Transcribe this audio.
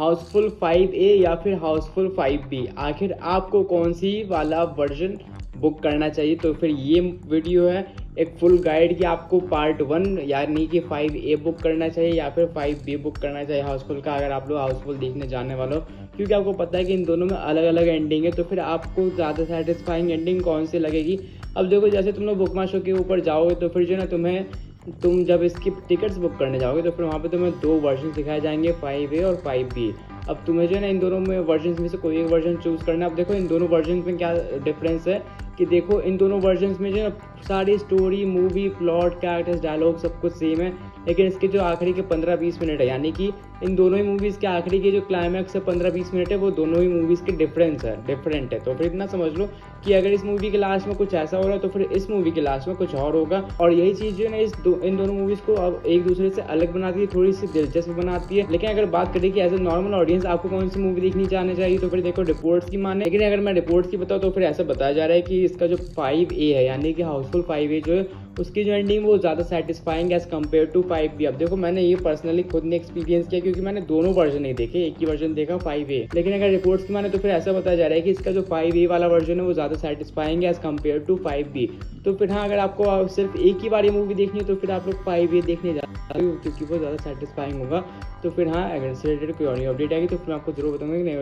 Housefull 5A या फिर Housefull 5B, आखिर आपको कौन सी वाला वर्जन बुक करना चाहिए। तो फिर ये वीडियो है एक फुल गाइड कि आपको पार्ट 1 यानी कि 5A बुक करना चाहिए या फिर 5B बुक करना चाहिए हाउसफुल का, अगर आप लोग हाउसफुल देखने जाने वाले हो। क्योंकि आपको पता है कि इन दोनों में अलग अलग एंडिंग है, तो फिर आपको ज़्यादा सेटिस्फाइंग एंडिंग कौन सी लगेगी। अब देखो, जैसे तुम लोग बुक माई शो के ऊपर जाओगे तो फिर जो है ना, तुम जब इसकी टिकट्स बुक करने जाओगे तो फिर वहाँ पे तुम्हें 2 वर्जन दिखाए जाएंगे, 5A और 5B। अब तुम्हें जो है ना इन दोनों में वर्जन में से कोई एक वर्जन चूज़ करना है। अब देखो इन दोनों वर्जन में क्या डिफरेंस है कि देखो इन दोनों वर्जन में जो है ना सारी story, movie, plot, characters, dialogue सब कुछ सेम है, लेकिन इसके जो आखिरी के 15-20 मिनट है, यानी कि इन दोनों ही मूवीज़ के आखिरी के जो क्लाइमैक्स है 15-20 मिनट है, वो दोनों ही मूवीज़ के डिफरेंट है। तो फिर इतना समझ लो कि अगर इस मूवी के लास्ट में कुछ ऐसा हो रहा है तो फिर इस मूवी के लास्ट में कुछ और होगा। और यही चीज़ जो है ना इन दोनों मूवीज़ को अब एक दूसरे से अलग बनाती है, थोड़ी सी दिलचस्प बनाती है। लेकिन अगर बात करें कि एज ए नॉर्मल ऑडियंस आपको कौन सी मूवी देखनी जाने चाहिए, तो फिर देखो रिपोर्ट्स की माने, लेकिन अगर मैं रिपोर्ट्स की बताऊँ तो फिर ऐसा बताया जा रहा है कि इसका जो 5A है यानी कि हाउसफुल 5A जो है उसकी जो एंडिंग वो ज़्यादा satisfying as compare to 5B। अब देखो, मैंने ये पर्सनली खुद ने एक्सपीरियंस किया क्योंकि मैंने दोनों वर्जन नहीं देखे, एक ही वर्जन देखा 5A। लेकिन अगर रिपोर्ट्स की माने तो फिर ऐसा बताया जा रहा है कि इसका जो 5A वाला वर्जन है वो ज़्यादा satisfying as compare to 5B। तो फिर हाँ, अगर आपको सिर्फ एक ही बार ये मूवी देखनी है तो फिर आप लोग 5A देखने जाते हो क्योंकि वो ज़्यादा सेटिस्फाइंग होगा। तो फिर हाँ, अगर इससे रिलेटेड कोई और अपडेट आएगी तो फिर मैं आपको जरूर बताऊंगा कि नहीं।